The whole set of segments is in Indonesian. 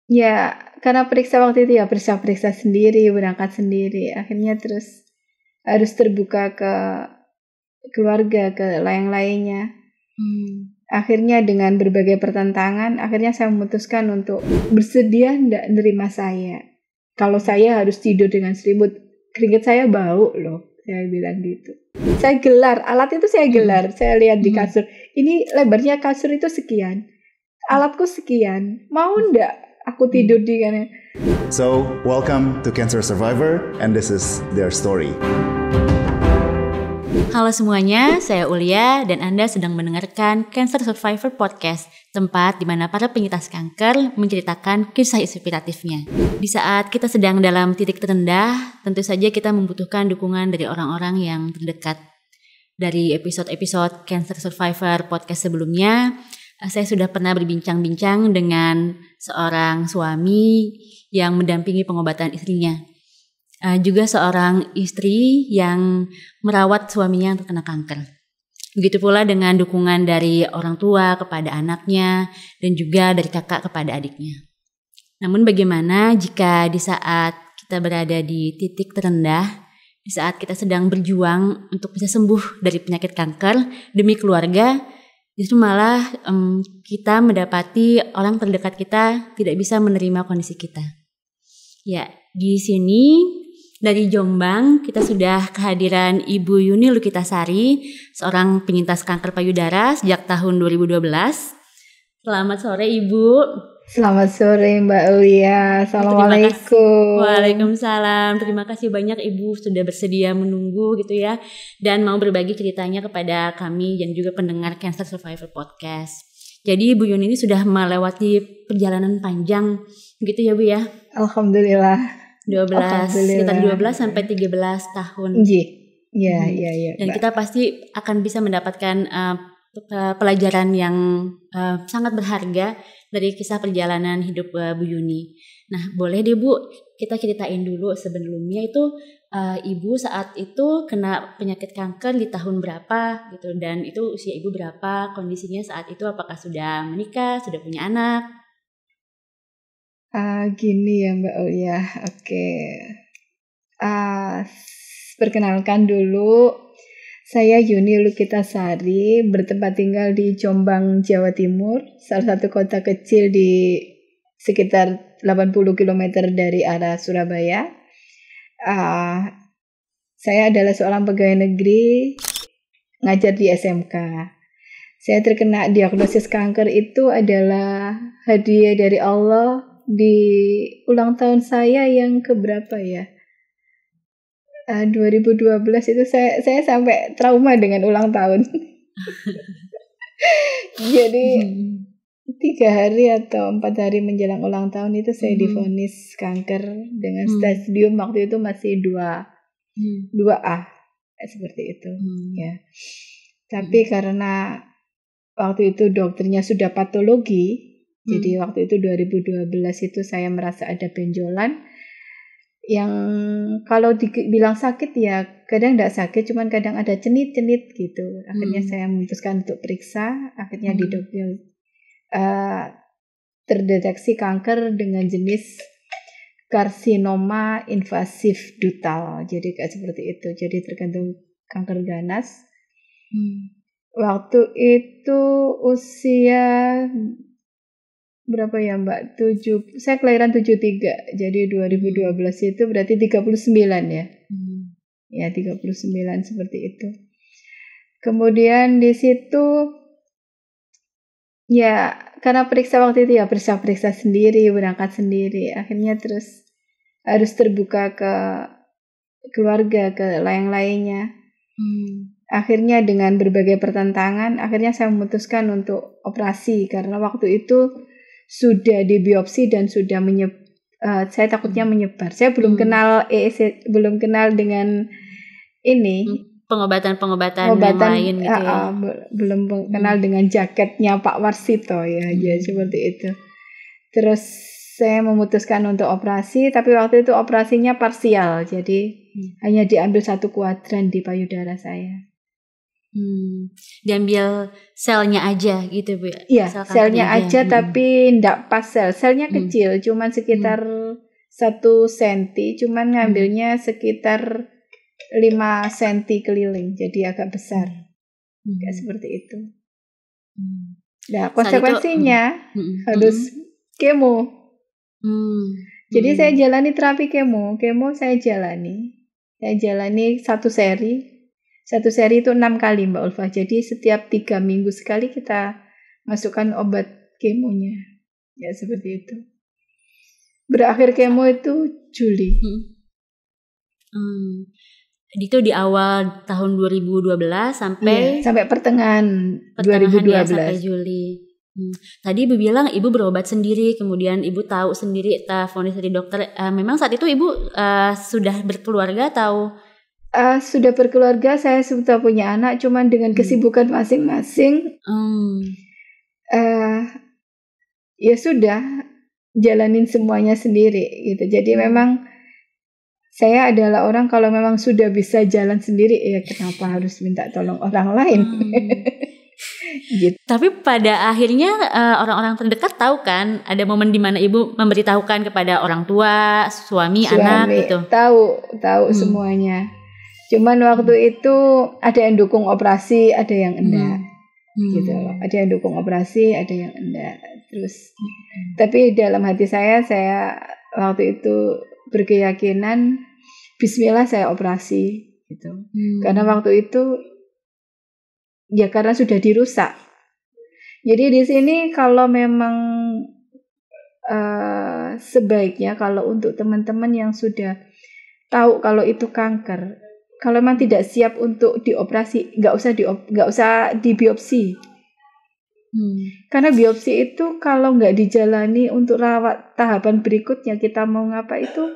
Ya, karena periksa waktu itu ya periksa sendiri, berangkat sendiri. Akhirnya terus harus terbuka ke keluarga, ke lain-lainnya. Akhirnya dengan berbagai pertentangan, akhirnya saya memutuskan untuk bersedia tidak menerima saya. Kalau saya harus tidur dengan selimut, keringat saya bau loh. Saya bilang gitu. Saya gelar, alat itu saya gelar. Saya lihat di kasur. Ini lebarnya kasur itu sekian. Alatku sekian. Mau ndak aku tidur di sana? So, welcome to Cancer Survivor, and this is their story. Halo semuanya, saya Ulia dan Anda sedang mendengarkan Cancer Survivor Podcast, tempat di mana para penyintas kanker menceritakan kisah inspiratifnya. Di saat kita sedang dalam titik terendah, tentu saja kita membutuhkan dukungan dari orang-orang yang terdekat. Dari episode-episode Cancer Survivor Podcast sebelumnya, saya sudah pernah berbincang-bincang dengan seorang suami yang mendampingi pengobatan istrinya. Juga seorang istri yang merawat suaminya yang terkena kanker. Begitu pula dengan dukungan dari orang tua kepada anaknya dan juga dari kakak kepada adiknya. Namun bagaimana jika di saat kita berada di titik terendah, di saat kita sedang berjuang untuk bisa sembuh dari penyakit kanker demi keluarga, justru malah kita mendapati orang terdekat kita tidak bisa menerima kondisi kita. Ya, di sini dari Jombang kita sudah kehadiran Ibu Yuni Lukitasari, seorang penyintas kanker payudara sejak tahun 2012. Selamat sore Ibu. Selamat sore Mbak Ulia. Assalamualaikum. Waalaikumsalam. Terima kasih banyak Ibu sudah bersedia menunggu gitu ya, dan mau berbagi ceritanya kepada kami dan juga pendengar Cancer Survivor Podcast. Jadi Ibu Yuni ini sudah melewati perjalanan panjang gitu ya Bu ya. Alhamdulillah. Sekitar 12 sampai 13 tahun. Iya. Dan kita pasti akan bisa mendapatkan pelajaran yang sangat berharga dari kisah perjalanan hidup Bu Yuni. Nah, boleh deh Bu, kita ceritain dulu sebelumnya itu Ibu saat itu kena penyakit kanker di tahun berapa gitu, dan itu usia Ibu berapa, kondisinya saat itu apakah sudah menikah, sudah punya anak? Gini ya Mbak Ulia. Oke. Perkenalkan dulu, saya Yuni Lukitasari, bertempat tinggal di Jombang, Jawa Timur, salah satu kota kecil di sekitar 80 km dari arah Surabaya. Saya adalah seorang pegawai negeri, ngajar di SMK. Saya terkena diagnosis kanker itu adalah hadiah dari Allah di ulang tahun saya yang keberapa ya? 2012 itu saya sampai trauma dengan ulang tahun. Jadi 3 hari atau 4 hari menjelang ulang tahun itu saya divonis kanker dengan stadium waktu itu masih 2A seperti itu ya. Tapi karena waktu itu dokternya sudah patologi, jadi waktu itu 2012 itu saya merasa ada benjolan yang kalau dibilang sakit ya kadang tidak sakit, cuman kadang ada cenit-cenit gitu. Akhirnya saya memutuskan untuk periksa, akhirnya di dokter terdeteksi kanker dengan jenis karsinoma invasif dutal. Jadi kayak seperti itu. Jadi tergantung kanker ganas. Waktu itu usia berapa ya Mbak? Saya kelahiran 73. Jadi 2012 itu berarti 39 ya. Ya 39 seperti itu. Kemudian di situ ya karena periksa waktu itu ya periksa sendiri, berangkat sendiri. Akhirnya terus harus terbuka ke keluarga, ke lain-lainnya. Akhirnya dengan berbagai pertentangan, akhirnya saya memutuskan untuk operasi karena waktu itu sudah dibiopsi dan sudah saya takutnya menyebar. Saya belum kenal belum kenal dengan ini pengobatan yang lain gitu ya. Belum kenal dengan jaketnya Pak Warsito ya, jadi seperti itu. Terus saya memutuskan untuk operasi, tapi waktu itu operasinya parsial, jadi hanya diambil 1 kuadran di payudara saya. Diambil selnya aja gitu Bu? Iya, Sel selnya aja tapi enggak pas selnya kecil, cuman sekitar 1 senti, cuman ngambilnya sekitar 5 senti keliling, jadi agak besar. Kayak seperti itu. Nah, konsekuensinya harus kemo. Jadi saya jalani terapi kemo saya jalani. Saya jalani 1 seri. 1 seri itu 6 kali Mbak Ulfa. Jadi setiap 3 minggu sekali kita masukkan obat kemonya. Ya seperti itu. Berakhir kemo itu Juli. Itu di awal tahun 2012 sampai pertengahan 2012 ya, sampai Juli. Tadi Ibu bilang Ibu berobat sendiri, kemudian Ibu tahu sendiri vonis dari dokter. Memang saat itu Ibu sudah berkeluarga atau? Sudah berkeluarga, saya sudah punya anak, cuman dengan kesibukan masing-masing. Ya sudah jalanin semuanya sendiri gitu. Jadi memang saya adalah orang kalau memang sudah bisa jalan sendiri, ya kenapa harus minta tolong orang lain? Gitu. Tapi pada akhirnya orang-orang terdekat tahu kan, ada momen di mana Ibu memberitahukan kepada orang tua, suami anak gitu. Tahu semuanya. Cuman waktu itu ada yang dukung operasi, ada yang enggak. Gitu loh. Ada yang dukung operasi, ada yang enggak. Terus tapi dalam hati saya waktu itu berkeyakinan bismillah saya operasi gitu. Karena waktu itu ya karena sudah dirusak. Jadi di sini kalau memang sebaiknya kalau untuk teman-teman yang sudah tahu kalau itu kanker, kalau memang tidak siap untuk dioperasi, nggak usah dibiopsi. Karena biopsi itu kalau nggak dijalani untuk rawat tahapan berikutnya, kita mau ngapa itu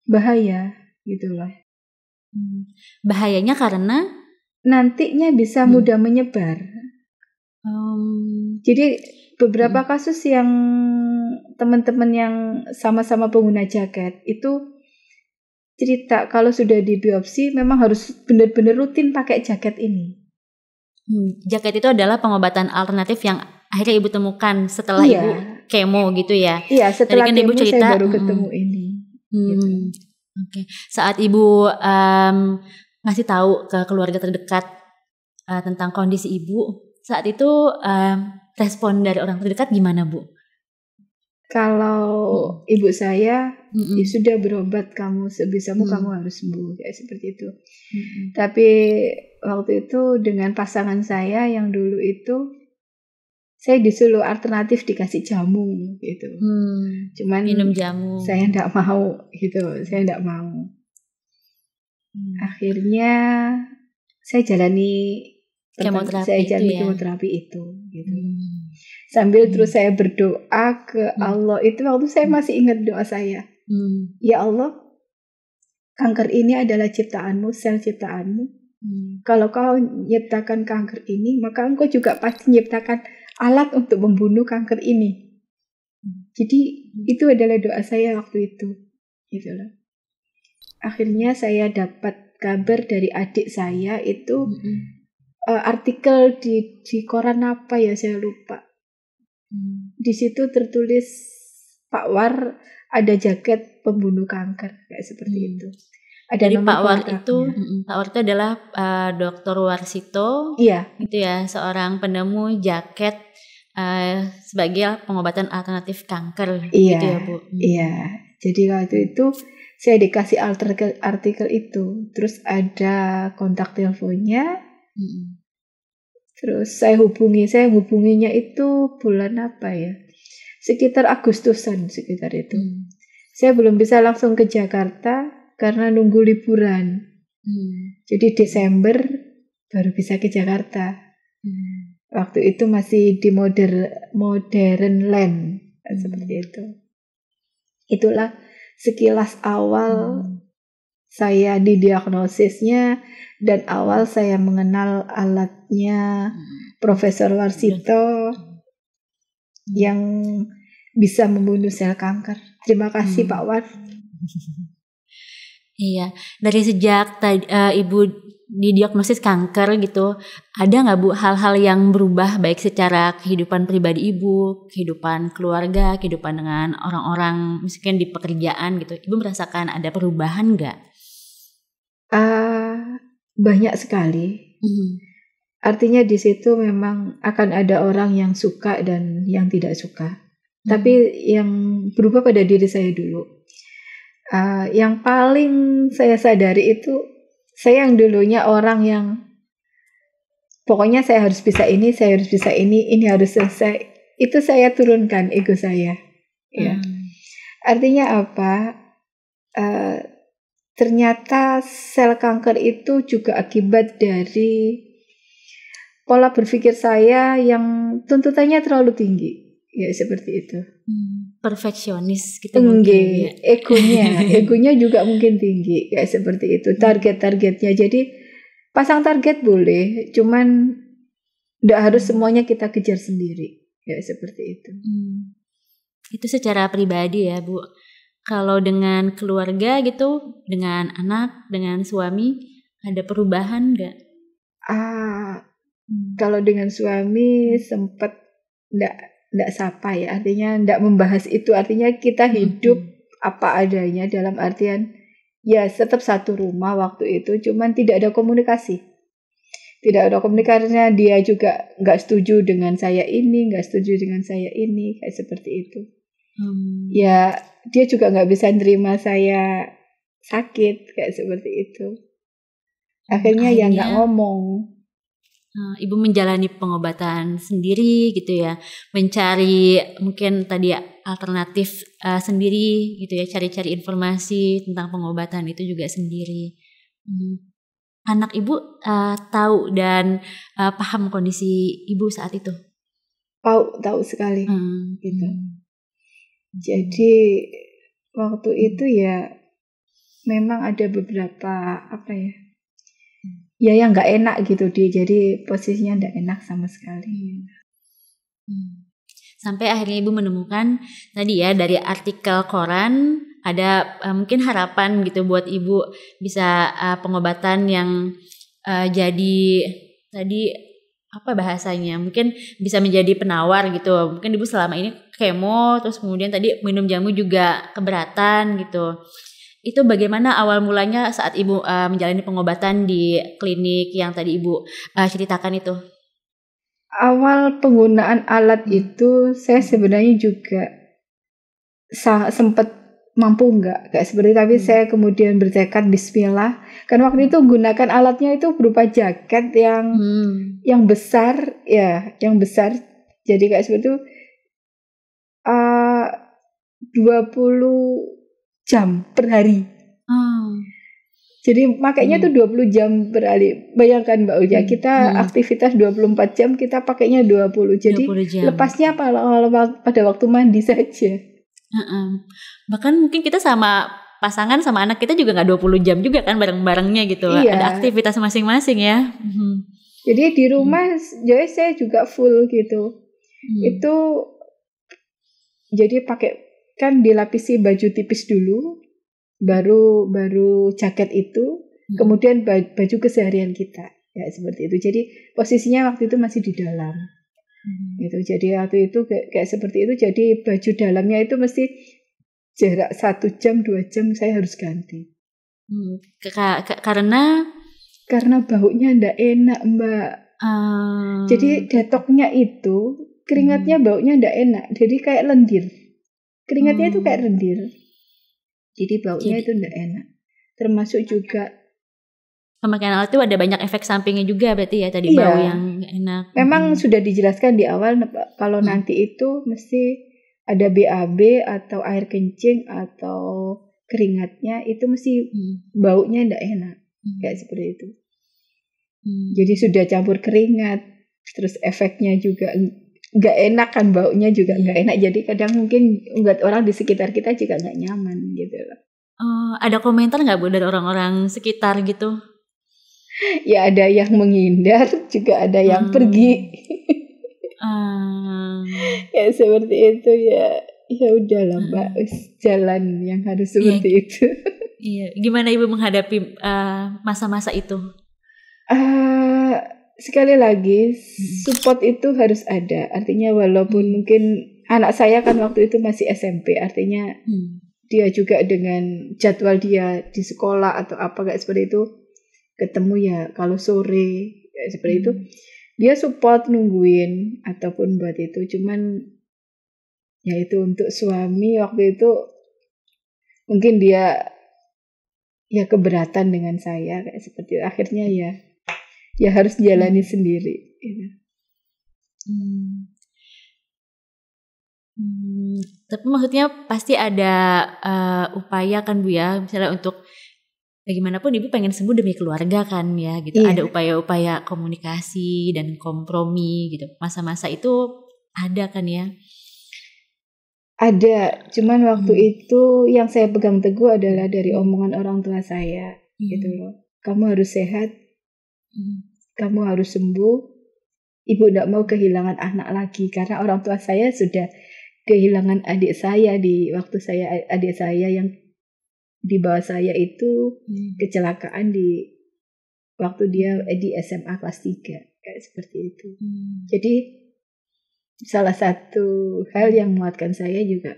bahaya gitu loh. Bahayanya karena nantinya bisa mudah menyebar. Jadi beberapa kasus yang teman-teman yang sama-sama pengguna jaket itu cerita kalau sudah dibiopsi memang harus benar-benar rutin pakai jaket ini. Jaket itu adalah pengobatan alternatif yang akhirnya Ibu temukan setelah Ibu kemo gitu ya? Iya, setelah kemo Ibu cerita, saya baru ketemu ini. Gitu. Oke. Saat Ibu ngasih tahu ke keluarga terdekat tentang kondisi Ibu, saat itu respon dari orang terdekat gimana Bu? Kalau ibu saya, ya sudah berobat kamu sebisamu, kamu harus sembuh, kayak seperti itu. Tapi waktu itu dengan pasangan saya yang dulu itu, saya disuruh alternatif dikasih jamu gitu. Cuman minum jamu. Saya enggak mau gitu, saya enggak mau. Akhirnya saya jalani kemoterapi itu gitu. Sambil terus saya berdoa ke Allah. Itu waktu saya masih ingat doa saya. Ya Allah, kanker ini adalah ciptaanmu, sel ciptaanmu. Kalau kau menciptakan kanker ini, maka engkau juga pasti menciptakan alat untuk membunuh kanker ini. Jadi itu adalah doa saya waktu itu. Gitu loh. Akhirnya saya dapat kabar dari adik saya itu artikel di koran apa ya, saya lupa. Di situ tertulis Pak War ada jaket pembunuh kanker kayak seperti itu. Ada jadi nomor Pak War kontraknya. itu Pak War itu adalah Dr. Warsito. Iya. Gitu ya, seorang penemu jaket sebagai pengobatan alternatif kanker. Iya. Gitu ya Bu. Iya. Jadi waktu itu saya dikasih artikel itu, terus ada kontak teleponnya. Terus saya hubunginya itu bulan apa ya? Sekitar Agustusan sekitar itu. Saya belum bisa langsung ke Jakarta karena nunggu liburan. Jadi Desember baru bisa ke Jakarta. Waktu itu masih di modern land seperti itu. Itulah sekilas awal saya didiagnosisnya dan awal saya mengenal alatnya Profesor Warsito yang bisa membunuh sel kanker. Terima kasih Pak War. Iya, dari sejak Ibu didiagnosis kanker gitu, ada nggak Bu hal-hal yang berubah baik secara kehidupan pribadi Ibu, kehidupan keluarga, kehidupan dengan orang-orang mungkin di pekerjaan gitu, Ibu merasakan ada perubahan nggak? Banyak sekali. Artinya di situ memang akan ada orang yang suka dan yang tidak suka. Tapi yang berubah pada diri saya dulu. Yang paling saya sadari itu, saya yang dulunya orang yang pokoknya saya harus bisa ini harus selesai. Itu saya turunkan ego saya. Ya. Artinya apa? Ternyata sel kanker itu juga akibat dari pola berpikir saya yang tuntutannya terlalu tinggi. Ya seperti itu. Perfeksionis gitu mungkin ya. Egonya juga mungkin tinggi. Ya seperti itu. Target-targetnya. Jadi pasang target boleh, cuman tidak harus semuanya kita kejar sendiri. Ya seperti itu. Itu secara pribadi ya Bu. Kalau dengan keluarga gitu, dengan anak, dengan suami, ada perubahan nggak? Kalau dengan suami sempat ndak sapa ya, artinya ndak membahas itu, artinya kita hidup apa adanya dalam artian ya tetap satu rumah waktu itu, cuman tidak ada komunikasi. Tidak ada komunikasinya, dia juga nggak setuju dengan saya ini, nggak setuju dengan saya ini, kayak seperti itu. Ya dia juga nggak bisa nerima saya sakit kayak seperti itu. Akhirnya ya nggak ngomong. Ibu menjalani pengobatan sendiri gitu ya, mencari mungkin tadi alternatif sendiri gitu ya, cari-cari informasi tentang pengobatan itu juga sendiri. Anak Ibu tahu dan paham kondisi Ibu saat itu? Tahu sekali gitu. Jadi waktu itu ya memang ada beberapa yang nggak enak gitu dia, jadi posisinya nggak enak sama sekali. Sampai akhirnya Ibu menemukan tadi ya dari artikel koran ada mungkin harapan gitu buat Ibu bisa pengobatan yang jadi tadi apa bahasanya, mungkin bisa menjadi penawar gitu. Mungkin Ibu selama ini kemo, terus kemudian tadi minum jamu juga keberatan gitu. Itu bagaimana awal mulanya saat Ibu menjalani pengobatan di klinik yang tadi Ibu ceritakan itu? Awal penggunaan alat itu saya sebenarnya juga sempat mampu kayak seperti, tapi saya kemudian bertekad bismillah. Kan waktu itu gunakan alatnya itu berupa jaket yang besar ya, yang besar. Jadi kayak seperti itu 20 jam per hari. Jadi makanya tuh 20 jam per hari. Bayangkan Mbak Uja, kita aktivitas 24 jam, kita pakainya 20. Jadi 20 jam. Lepasnya pada waktu mandi saja. Bahkan mungkin kita sama pasangan sama anak kita juga gak 20 jam juga kan bareng-barengnya gitu. Iya. Ada aktivitas masing-masing ya. Jadi di rumah jadi saya juga full gitu. Itu jadi kan dilapisi baju tipis dulu, baru jaket itu, kemudian baju keseharian kita ya seperti itu. Jadi posisinya waktu itu masih di dalam gitu. Jadi waktu itu kayak seperti itu. Jadi baju dalamnya itu mesti jarak 1 jam 2 jam saya harus ganti. Karena baunya ndak enak Mbak. Jadi detoknya itu keringatnya baunya ndak enak. Jadi kayak lendir. Keringatnya itu kayak lendir. Jadi baunya itu ndak enak. Termasuk juga pemakaian alat itu ada banyak efek sampingnya juga berarti ya tadi bau yang nggak enak. Memang sudah dijelaskan di awal kalau nanti itu mesti ada BAB atau air kencing atau keringatnya itu mesti baunya ndak enak. Kayak seperti itu. Jadi sudah campur keringat, terus efeknya juga nggak enak kan, baunya juga nggak enak. Jadi kadang mungkin buat orang di sekitar kita juga nggak nyaman gitu loh. Ada komentar nggak Bu dari orang-orang sekitar gitu? Ya ada yang menghindar, juga ada yang pergi. Ya seperti itu ya. Ya udahlah Mbak, jalan yang harus seperti itu. Iya. Gimana Ibu menghadapi masa-masa itu? Sekali lagi support itu harus ada. Artinya walaupun mungkin anak saya kan waktu itu masih SMP, artinya dia juga dengan jadwal dia di sekolah atau apa kayak seperti itu, ketemu ya kalau sore kayak seperti itu, dia support nungguin ataupun buat itu. Cuman ya itu untuk suami waktu itu mungkin dia ya keberatan dengan saya kayak seperti itu. Akhirnya ya harus jalani sendiri gitu. Tapi maksudnya pasti ada upaya kan Bu ya, misalnya untuk bagaimanapun Ibu pengen sembuh demi keluarga kan ya gitu. Iya. Ada upaya-upaya komunikasi dan kompromi gitu. Masa-masa itu ada kan ya? Ada, cuman waktu itu yang saya pegang teguh adalah dari omongan orang tua saya gitu loh. Kamu harus sehat, kamu harus sembuh. Ibu tidak mau kehilangan anak lagi karena orang tua saya sudah kehilangan adik saya di waktu adik saya yang di bawah saya itu kecelakaan di waktu dia di SMA kelas 3 kayak seperti itu. Jadi salah satu hal yang menguatkan saya juga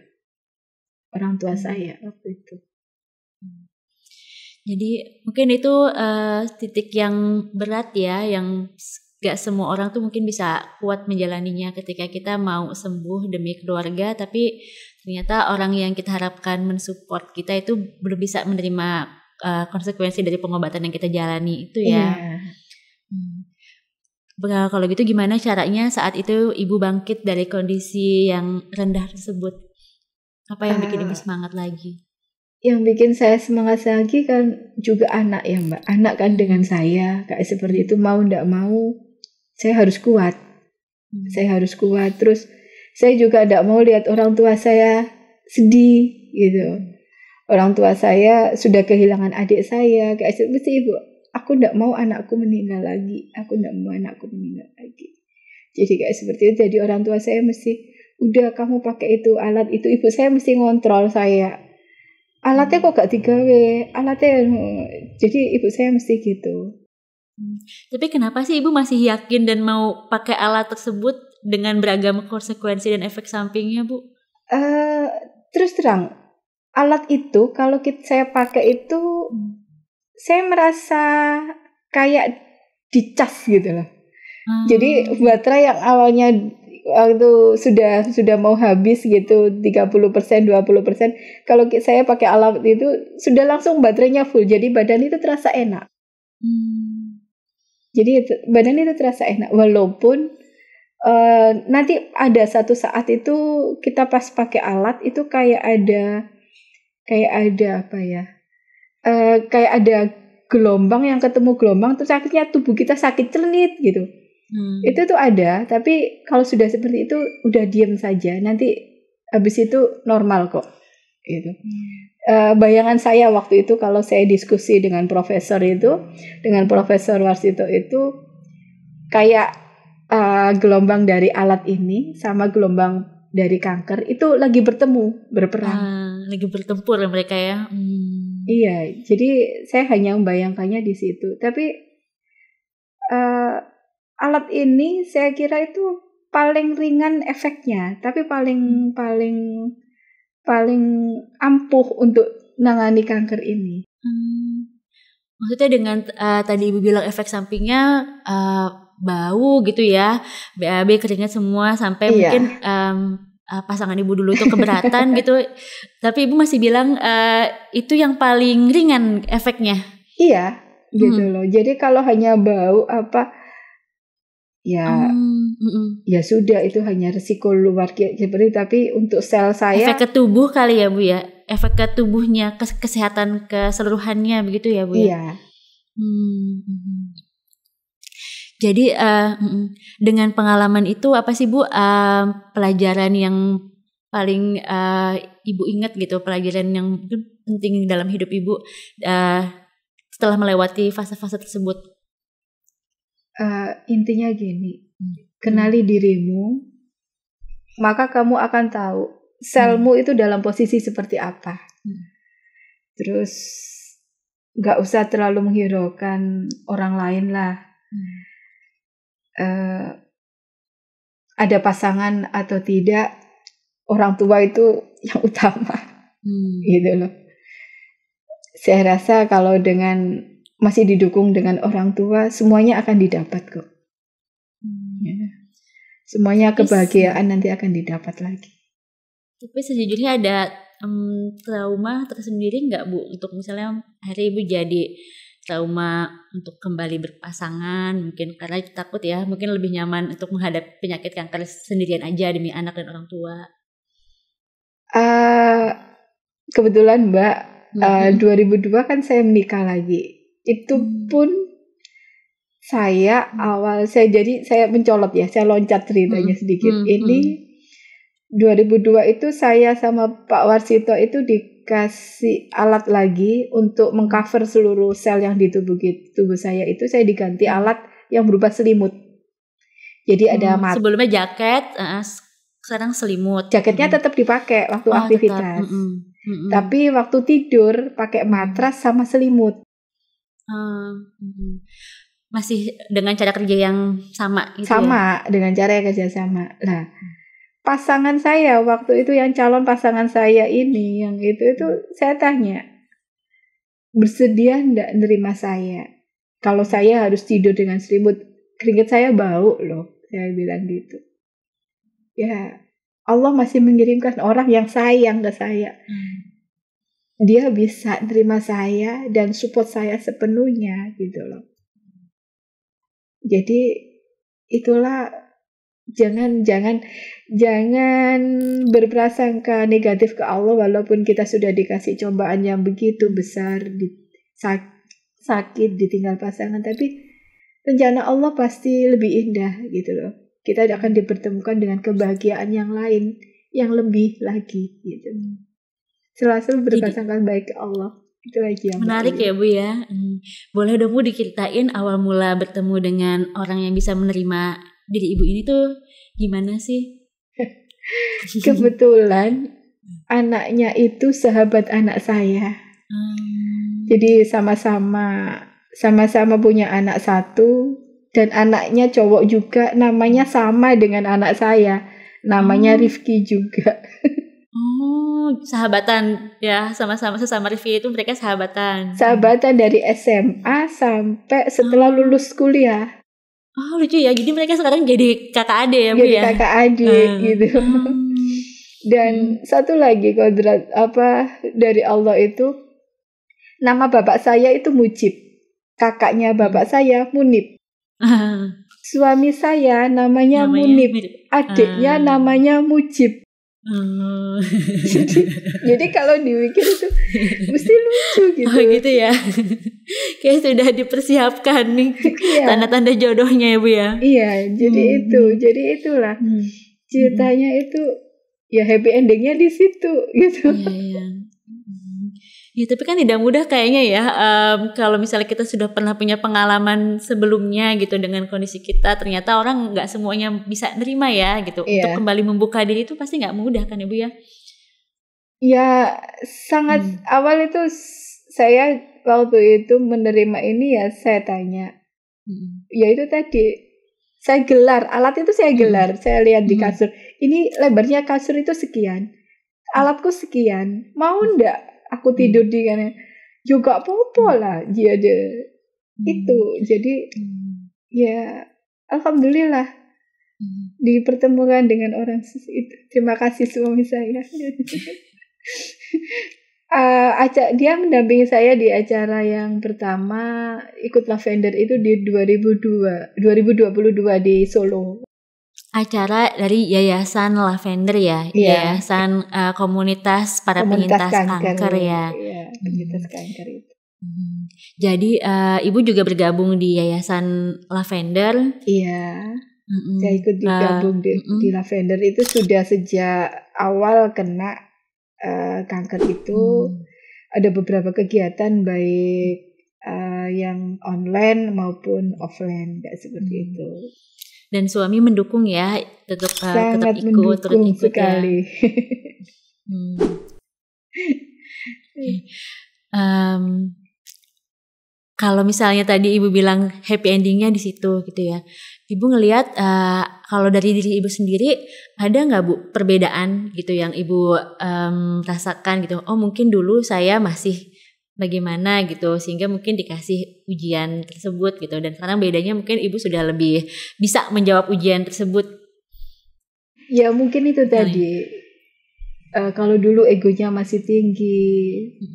orang tua saya waktu itu. Jadi mungkin itu titik yang berat ya, yang gak semua orang tuh mungkin bisa kuat menjalaninya ketika kita mau sembuh demi keluarga, tapi ternyata orang yang kita harapkan mensupport kita itu belum bisa menerima konsekuensi dari pengobatan yang kita jalani itu ya. Kalau gitu gimana caranya saat itu Ibu bangkit dari kondisi yang rendah tersebut? Apa yang bikin Ibu semangat lagi? Yang bikin saya semangat lagi kan juga anak ya Mbak. Anak kan dengan saya kayak seperti itu, mau ndak mau saya harus kuat. Saya harus kuat. Terus saya juga ndak mau lihat orang tua saya sedih gitu. Orang tua saya sudah kehilangan adik saya kayak seperti Ibu. Aku ndak mau anakku meninggal lagi. Aku ndak mau anakku meninggal lagi. Jadi kayak seperti itu. Jadi orang tua saya mesti, udah kamu pakai itu alat itu. Ibu saya mesti ngontrol saya. Alatnya kok gak digawe? Alatnya, jadi ibu saya mesti gitu. Tapi kenapa sih Ibu masih yakin dan mau pakai alat tersebut dengan beragam konsekuensi dan efek sampingnya, Bu? Terus terang, alat itu kalau saya pakai itu, saya merasa kayak dicas gitu loh. Jadi baterai yang awalnya waktu sudah mau habis gitu 30%, 20%, kalau saya pakai alat itu sudah langsung baterainya full. Jadi badan itu terasa enak. Jadi badan itu terasa enak walaupun nanti ada satu saat itu kita pas pakai alat itu kayak ada apa ya? Kayak ada gelombang yang ketemu gelombang terus akhirnya tubuh kita sakit celenit gitu. Itu tuh ada, tapi kalau sudah seperti itu udah diam saja. Nanti habis itu normal kok. Gitu. Bayangan saya waktu itu kalau saya diskusi dengan profesor itu, dengan Profesor Warsito itu kayak gelombang dari alat ini sama gelombang dari kanker itu lagi berperang. Lagi bertempur mereka ya. Iya, jadi saya hanya membayangkannya di situ. Tapi alat ini saya kira itu paling ringan efeknya, tapi paling ampuh untuk menangani kanker ini. Maksudnya dengan tadi Ibu bilang efek sampingnya bau gitu ya, BAB keringat semua sampai mungkin pasangan Ibu dulu itu keberatan gitu. Tapi Ibu masih bilang itu yang paling ringan efeknya. Iya, gitu loh. Jadi kalau hanya bau apa ya sudah itu hanya risiko luar seperti, tapi untuk sel saya efek ke tubuh kali ya Bu ya, efek ke tubuhnya, kesehatan keseluruhannya begitu ya Bu ya. Iya. Jadi dengan pengalaman itu apa sih Bu pelajaran yang paling Ibu ingat gitu, pelajaran yang penting dalam hidup Ibu setelah melewati fase-fase tersebut? Intinya gini, kenali dirimu, maka kamu akan tahu selmu itu dalam posisi seperti apa. Terus nggak usah terlalu menghiraukan orang lain lah. Ada pasangan atau tidak, orang tua itu yang utama, gitu loh. Saya rasa kalau masih didukung dengan orang tua, semuanya akan didapat kok. Semuanya kebahagiaan nanti akan didapat lagi. Tapi sejujurnya ada trauma tersendiri nggak Bu? Untuk misalnya akhirnya Ibu jadi trauma untuk kembali berpasangan, mungkin karena takut ya, mungkin lebih nyaman untuk menghadapi penyakit kanker sendirian aja demi anak dan orang tua. Kebetulan Mbak, 2002 kan saya menikah lagi. Itu pun saya mencolot ya, saya loncat ceritanya sedikit. Ini 2002 itu saya sama Pak Warsito itu dikasih alat lagi untuk mengcover seluruh sel yang di tubuh saya itu. Saya diganti alat yang berupa selimut. Jadi ada sebelumnya jaket, sekarang selimut. Jaketnya tetap dipakai waktu aktivitas. Tapi waktu tidur pakai matras sama selimut. Masih dengan cara kerja yang sama gitu sama ya? Dengan cara kerja sama. Nah, pasangan saya waktu itu, yang calon pasangan saya ini, yang itu saya tanya, bersedia enggak nerima saya kalau saya harus tidur dengan selimut? Keringat saya bau loh, saya bilang gitu. Ya, Allah masih mengirimkan orang yang sayang ke saya. Dia bisa nerima saya dan support saya sepenuhnya gitu loh. Jadi itulah, jangan berprasangka negatif ke Allah walaupun kita sudah dikasih cobaan yang begitu besar, sakit, ditinggal pasangan, tapi rencana Allah pasti lebih indah gitu loh. Kita akan dipertemukan dengan kebahagiaan yang lain, yang lebih lagi gitu. Selalu berprasangka baik ke Allah. Itu lagi yang menarik ya Bu ya. Boleh dong Bu diceritain awal mula bertemu dengan orang yang bisa menerima diri Ibu ini tuh gimana sih? Kebetulan anaknya itu sahabat anak saya. Jadi sama-sama punya anak satu, dan anaknya cowok juga, namanya sama dengan anak saya. Namanya Rifki juga. Sahabatan ya, sama-sama sesama Rifki itu mereka sahabatan. Sahabatan dari SMA sampai setelah lulus kuliah. Lucu ya. Jadi mereka sekarang jadi kakak adik ya Bu ya. Jadi kakak adik gitu. Dan satu lagi kodrat dari Allah itu, nama bapak saya itu Mujib. Kakaknya bapak saya Munib. Suami saya namanya Munib. Adiknya namanya Mujib. Jadi kalau diwikir itu mesti lucu gitu. Gitu ya. Kayak sudah dipersiapkan nih tanda-tanda jodohnya ya Bu ya. Iya, jadi itulah ceritanya itu ya, happy endingnya di situ gitu. Ya, tapi kan tidak mudah kayaknya ya, kalau misalnya kita sudah pernah punya pengalaman sebelumnya gitu dengan kondisi kita, ternyata orang nggak semuanya bisa nerima ya gitu. Untuk kembali membuka diri itu pasti nggak mudah kan ya Bu ya? Ya sangat awal itu saya waktu itu menerima ini ya, saya tanya, ya itu tadi saya gelar alat itu, saya gelar, saya lihat di kasur, ini lebarnya kasur itu sekian, alatku sekian, mau ndak aku tidur di sana? Juga apa-apa lah, dia ada itu. Jadi ya alhamdulillah dipertemukan dengan orang itu. Terima kasih suami saya. Dia mendampingi saya di acara yang pertama ikut Lavender itu di 2022 di Solo. Acara dari Yayasan Lavender ya, Yayasan komunitas para penyintas kanker ya. Iya, penyintas kanker itu. Jadi Ibu juga bergabung di Yayasan Lavender. Iya. Saya ikut digabung di Lavender itu sudah sejak awal kena kanker itu. Ada beberapa kegiatan baik yang online maupun offline, kayak seperti itu. Dan suami mendukung ya, tetap ikut sekali. Ya. kalau misalnya tadi Ibu bilang happy endingnya di situ gitu ya, Ibu ngelihat kalau dari diri Ibu sendiri ada nggak Bu perbedaan gitu yang Ibu rasakan gitu? Oh mungkin dulu saya masih bagaimana gitu sehingga mungkin dikasih ujian tersebut gitu, dan sekarang bedanya mungkin Ibu sudah lebih bisa menjawab ujian tersebut. Ya mungkin itu tadi. Kalau dulu egonya masih tinggi,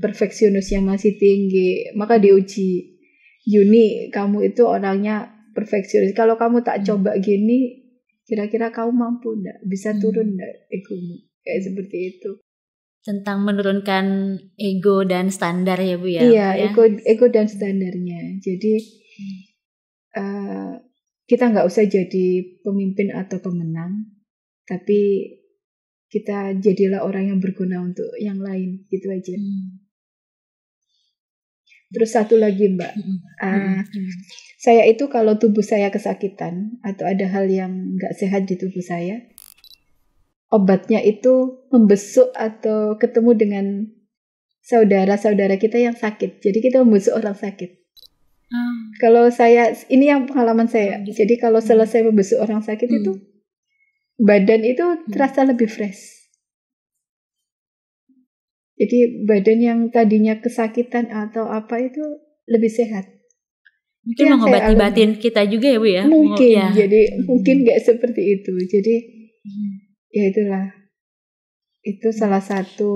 perfeksionisnya masih tinggi, maka diuji. Yuni, kamu itu orangnya perfeksionis. Kalau kamu tak coba gini, kira-kira kamu mampu enggak? Bisa turun enggak egomu? Kayak seperti itu. Tentang menurunkan ego dan standar ya Bu ya? Iya, ya? ego dan standarnya. Jadi kita nggak usah jadi pemimpin atau pemenang, tapi kita jadilah orang yang berguna untuk yang lain, gitu aja. Terus satu lagi Mbak, saya itu kalau tubuh saya kesakitan atau ada hal yang nggak sehat di tubuh saya, obatnya itu membesuk atau ketemu dengan saudara-saudara kita yang sakit. Jadi kita membesuk orang sakit. Kalau saya, ini yang pengalaman saya. Jadi kalau selesai membesuk orang sakit itu, badan itu terasa lebih fresh. Jadi badan yang tadinya kesakitan atau apa itu lebih sehat. Mungkin mengobati batin kita juga ya Bu ya? Mungkin, ya. Jadi mungkin gak seperti itu. Jadi ya itulah. Itu salah satu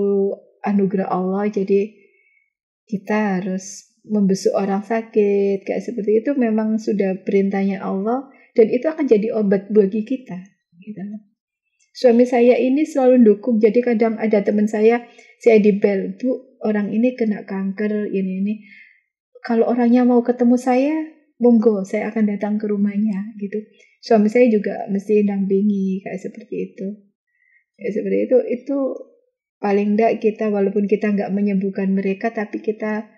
anugerah Allah. Jadi kita harus membesuk orang sakit. Kayak seperti itu memang sudah perintahnya Allah. Dan itu akan jadi obat bagi kita. Gitu. Suami saya ini selalu dukung. Jadi kadang ada teman saya dibel, Bu, orang ini kena kanker, ini. Kalau orangnya mau ketemu saya, monggo, saya akan datang ke rumahnya, gitu. Suami saya juga mesti dampingi, kayak seperti itu. Kayak seperti itu paling enggak kita, walaupun kita enggak menyembuhkan mereka, tapi kita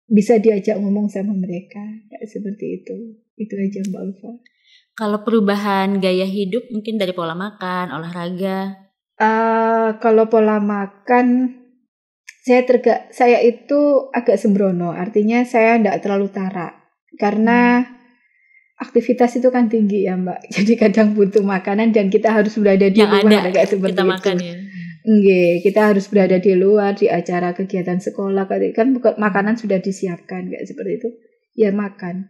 bisa diajak ngomong sama mereka, kayak seperti itu. Itu aja Mbak Ulfa. Kalau perubahan gaya hidup mungkin dari pola makan, olahraga. Kalau pola makan, saya itu agak sembrono. Artinya saya tidak terlalu tarak. Karena aktivitas itu kan tinggi ya Mbak. Jadi kadang butuh makanan dan kita harus berada di luar. Kayak seperti kita itu. Makan ya. Kita harus berada di luar, di acara kegiatan sekolah. Kan makanan sudah disiapkan. Kayak seperti itu. Ya makan.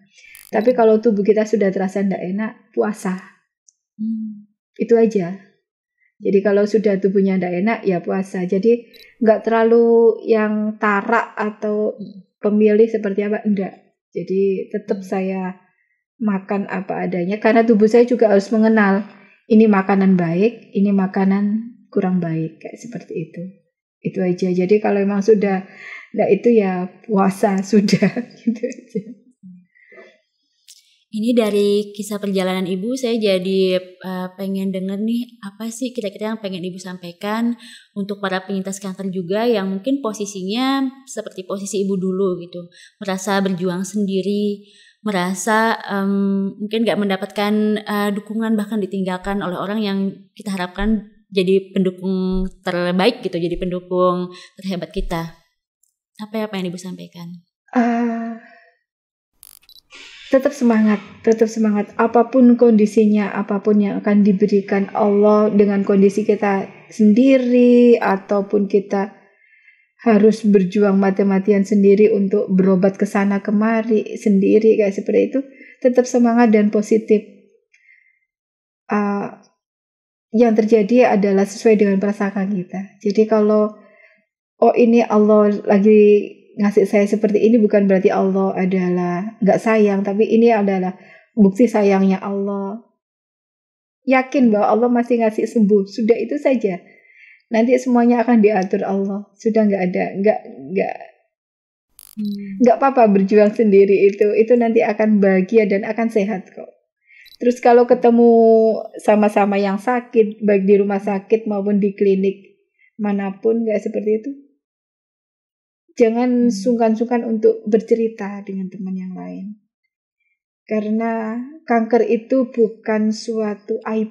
Tapi kalau tubuh kita sudah terasa tidak enak, puasa. Itu aja. Jadi kalau sudah tubuhnya tidak enak, ya puasa. Jadi nggak terlalu yang tarak atau pemilih seperti apa, enggak. Jadi tetap saya makan apa adanya. Karena tubuh saya juga harus mengenal, ini makanan baik, ini makanan kurang baik. Kayak seperti itu. Itu aja. Jadi kalau memang sudah, enggak itu ya puasa sudah. Gitu aja. Ini dari kisah perjalanan Ibu, saya jadi pengen denger nih, apa sih kira-kira yang pengen Ibu sampaikan untuk para penyintas kanker juga yang mungkin posisinya seperti posisi Ibu dulu gitu, merasa berjuang sendiri, merasa mungkin gak mendapatkan dukungan, bahkan ditinggalkan oleh orang yang kita harapkan jadi pendukung terbaik gitu, jadi pendukung terhebat kita. Apa yang pengen Ibu sampaikan? Tetap semangat. Apapun kondisinya, apapun yang akan diberikan Allah dengan kondisi kita sendiri, ataupun kita harus berjuang mati-matian sendiri untuk berobat ke sana kemari sendiri, kayak seperti itu, tetap semangat dan positif. Yang terjadi adalah sesuai dengan prasangka kita. Jadi kalau ini Allah lagi ngasih saya seperti ini, bukan berarti Allah adalah gak sayang, tapi ini adalah bukti sayangnya Allah. Yakin bahwa Allah masih ngasih sembuh, sudah itu saja. Nanti semuanya akan diatur Allah. Sudah nggak apa-apa berjuang sendiri, itu nanti akan bahagia dan akan sehat kok. Terus kalau ketemu sama-sama yang sakit, baik di rumah sakit maupun di klinik manapun, gak seperti itu, jangan sungkan-sungkan untuk bercerita dengan teman yang lain. Karena kanker itu bukan suatu aib.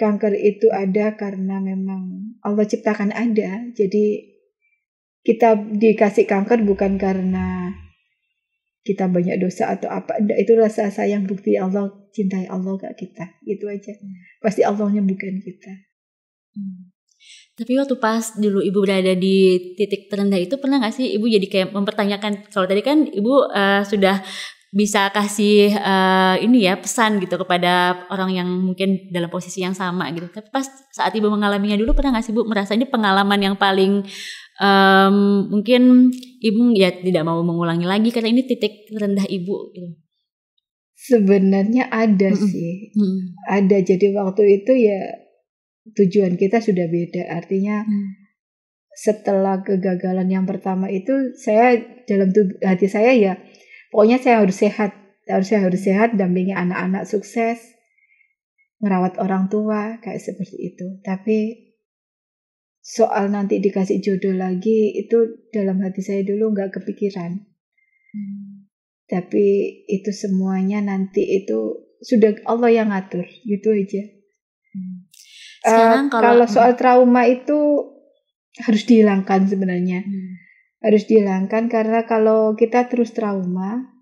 Kanker itu ada karena memang Allah ciptakan ada. Jadi kita dikasih kanker bukan karena kita banyak dosa atau apa. Itu rasa sayang, bukti Allah, cintai Allah ke kita. Gitu aja. Pasti Allahnya bukan kita. Tapi waktu pas dulu Ibu berada di titik terendah itu, pernah gak sih Ibu jadi kayak mempertanyakan, kalau tadi kan Ibu sudah bisa kasih pesan gitu kepada orang yang mungkin dalam posisi yang sama gitu. Tapi pas saat Ibu mengalaminya dulu, pernah gak sih Ibu merasa ini pengalaman yang paling mungkin Ibu ya tidak mau mengulangi lagi karena ini titik terendah Ibu gitu? Sebenarnya ada sih. Ada. Jadi waktu itu ya tujuan kita sudah beda. Artinya setelah kegagalan yang pertama itu, saya dalam hati saya ya pokoknya saya harus sehat. Saya harus sehat, dampingi anak-anak sukses, merawat orang tua, kayak seperti itu. Tapi soal nanti dikasih jodoh lagi, itu dalam hati saya dulu gak kepikiran. Tapi itu semuanya nanti itu sudah Allah yang ngatur, gitu aja. Sekarang kalau soal trauma itu harus dihilangkan sebenarnya. Harus dihilangkan karena kalau kita terus trauma,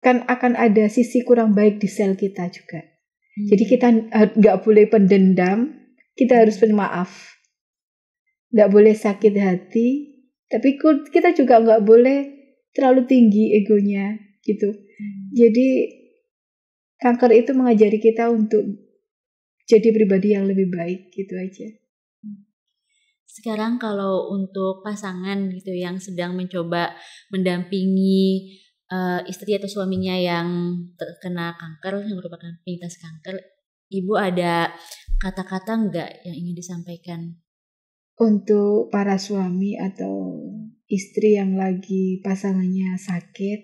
kan akan ada sisi kurang baik di sel kita juga. Jadi kita gak boleh pendendam, kita harus bermaaf. Gak boleh sakit hati, tapi kita juga gak boleh terlalu tinggi egonya gitu. Jadi kanker itu mengajari kita untuk jadi pribadi yang lebih baik, gitu aja. Sekarang kalau untuk pasangan gitu yang sedang mencoba mendampingi istri atau suaminya yang terkena kanker, yang merupakan penyintas kanker, Ibu ada kata-kata enggak yang ingin disampaikan? Untuk para suami atau istri yang lagi pasangannya sakit,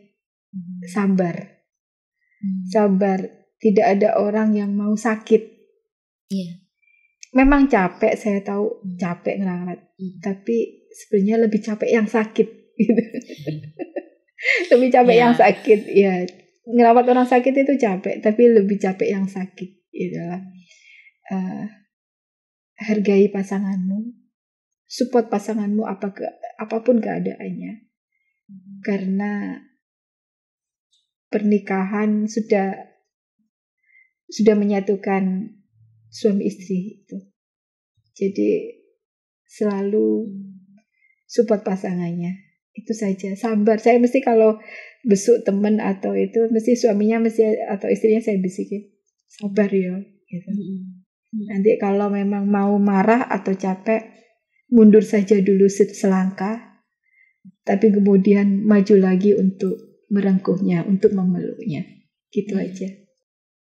sabar. Sabar. Tidak ada orang yang mau sakit. Iya. Memang capek, saya tahu capek ngerawat. Tapi sebenarnya lebih capek yang sakit. Gitu. Lebih capek yang sakit. Ya, ngerawat orang sakit itu capek, tapi lebih capek yang sakit. Itulah. Hargai pasanganmu, support pasanganmu apapun keadaannya. Karena pernikahan sudah menyatukan suami istri itu. Jadi selalu support pasangannya. Itu saja. Sabar. Saya mesti kalau besuk teman atau itu, mesti suaminya atau istrinya saya bisikin, sabar ya. Gitu. Nanti kalau memang mau marah atau capek, mundur saja dulu selangkah, tapi kemudian maju lagi untuk merengkuhnya, untuk memeluknya. Gitu aja.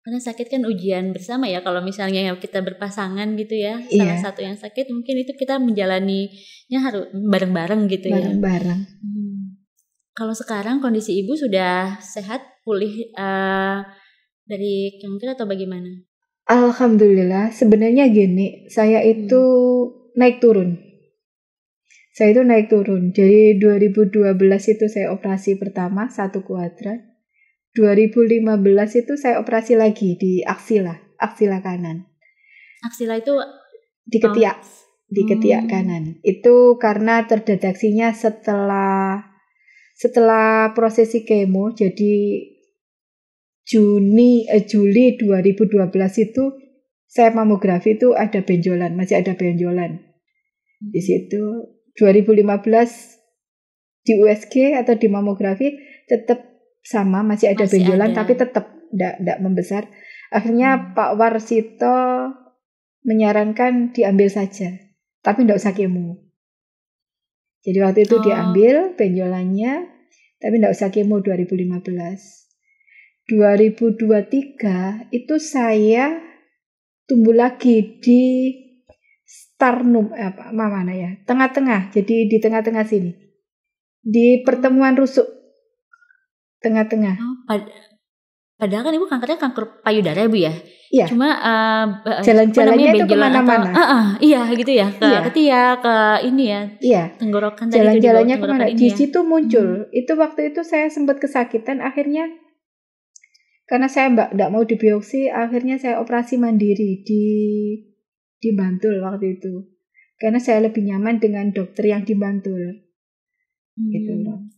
Karena sakit kan ujian bersama ya, kalau misalnya kita berpasangan gitu ya, salah satu yang sakit mungkin itu kita menjalaninya harus bareng-bareng gitu ya. Bareng-bareng. Kalau sekarang kondisi Ibu sudah sehat, pulih dari kanker atau bagaimana? Alhamdulillah, sebenarnya gini, saya itu naik turun. Jadi 2012 itu saya operasi pertama 1 kuadrat. 2015 itu saya operasi lagi di aksila kanan. Aksila itu di ketiak kanan. Itu karena terdeteksinya setelah prosesi kemo. Jadi Juli 2012 itu saya mamografi itu masih ada benjolan. Di situ 2015 di USG atau di mamografi tetap sama, masih ada benjolan, tapi tetap tidak membesar. Akhirnya Pak Warsito menyarankan diambil saja, tapi tidak usah kemo. Jadi waktu itu diambil benjolannya, tapi tidak usah kemo 2015. 2023 itu saya tumbuh lagi di sternum, mana ya? Tengah-tengah, jadi di tengah-tengah sini. Di pertemuan rusuk. Tengah-tengah. Padahal kan Ibu kankernya kanker payudara Bu ya? Iya. Cuma jalan-jalannya itu kemana-mana. Iya gitu ya, ke ketiak, ke ini ya. Iya. Tenggorokan tadi. Jalan-jalannya kemana? Di situ muncul. Itu waktu itu saya sempat kesakitan, akhirnya karena saya tidak mau dibiopsi, akhirnya saya operasi mandiri di Bantul waktu itu. karena saya lebih nyaman dengan dokter yang di Bantul. Gitu loh.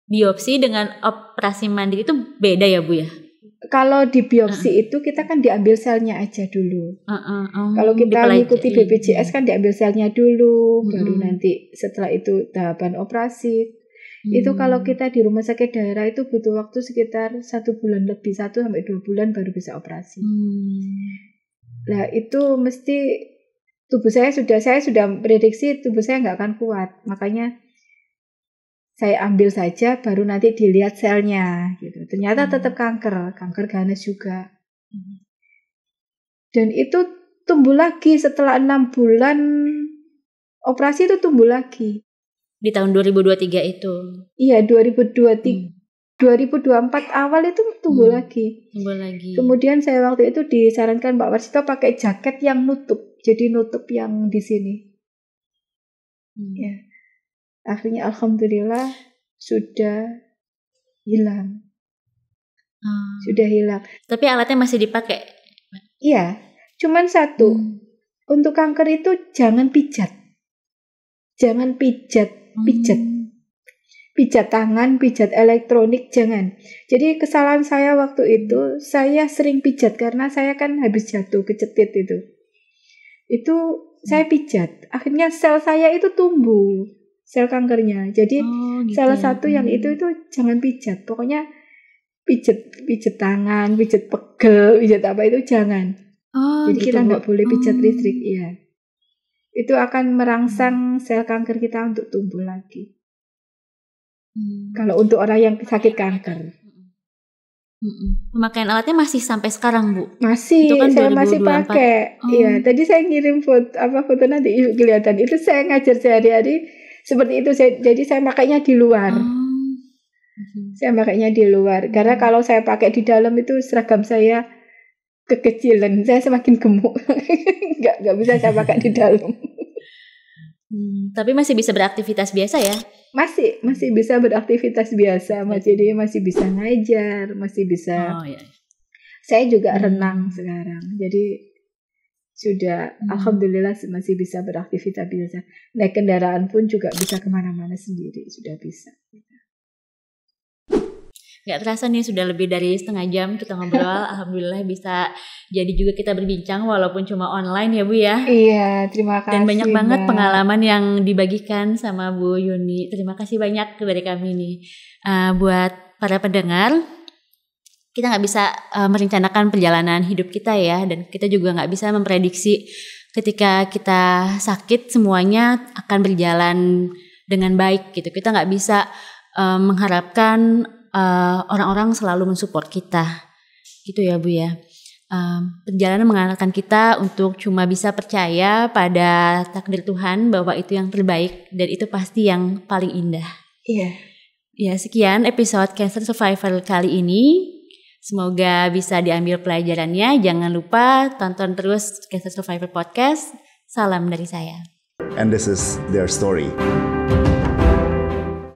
Biopsi dengan operasi mandiri itu beda ya Bu ya? Kalau di biopsi itu kita kan diambil selnya aja dulu. Kalau kita mengikuti BPJS kan diambil selnya dulu, baru nanti setelah itu tahapan operasi. Itu kalau kita di rumah sakit daerah itu butuh waktu sekitar 1 bulan lebih, 1 sampai 2 bulan baru bisa operasi. Nah itu mesti saya sudah prediksi tubuh saya nggak akan kuat, makanya saya ambil saja, baru nanti dilihat selnya, gitu. Ternyata tetap kanker ganas juga. Dan itu tumbuh lagi setelah 6 bulan operasi itu tumbuh lagi. Di tahun 2023 itu? Iya, 2024 awal itu tumbuh lagi. Kemudian saya waktu itu disarankan Pak Warsito pakai jaket yang nutup, jadi nutup yang di sini. Ya. Akhirnya alhamdulillah sudah hilang. Sudah hilang. Tapi alatnya masih dipakai? Iya, cuman satu. Untuk kanker itu jangan pijat. Jangan pijat. Pijat tangan, pijat elektronik, jangan. Jadi kesalahan saya waktu itu, saya sering pijat karena saya kan habis jatuh kecetit itu. Itu saya pijat. Akhirnya sel saya itu tumbuh. Sel kankernya. Jadi gitu. Salah satu yang itu jangan pijat. Pokoknya pijat tangan, pijat pegel, pijat apa itu jangan. Jadi gitu, kita nggak boleh pijat listrik. Iya. Itu akan merangsang sel kanker kita untuk tumbuh lagi. Kalau untuk orang yang sakit kanker. Pemakaian alatnya masih sampai sekarang Bu? Masih, kan saya 2024. Masih pakai. Iya, tadi saya ngirim foto nanti kelihatan. Itu saya ngajar sehari-hari seperti itu. Jadi saya pakainya di luar. Saya pakainya di luar. Karena kalau saya pakai di dalam itu seragam saya kekecilan. Saya semakin gemuk. Nggak bisa saya pakai di dalam. Tapi masih bisa beraktivitas biasa ya? Masih bisa beraktivitas biasa. Jadi masih bisa ngajar, masih bisa. Saya juga renang sekarang. Jadi sudah alhamdulillah masih bisa beraktivitas biasa. Naik kendaraan pun juga bisa kemana-mana sendiri, sudah bisa. Gak terasa nih sudah lebih dari setengah jam kita ngobrol. Alhamdulillah bisa jadi juga kita berbincang walaupun cuma online ya Bu ya. Iya, terima kasih. Dan banyak banget pengalaman yang dibagikan sama Bu Yuni. Terima kasih banyak dari kami nih. Buat para pendengar, kita gak bisa merencanakan perjalanan hidup kita ya. Dan kita juga gak bisa memprediksi ketika kita sakit semuanya akan berjalan dengan baik gitu. Kita gak bisa mengharapkan orang-orang selalu mensupport kita gitu ya Bu ya. Perjalanan mengarahkan kita untuk cuma bisa percaya pada takdir Tuhan bahwa itu yang terbaik dan itu pasti yang paling indah. Iya. Ya sekian episode Cancer Survivor kali ini. Semoga bisa diambil pelajarannya. Jangan lupa tonton terus Cancer Survivor Podcast. Salam dari saya. And this is their story.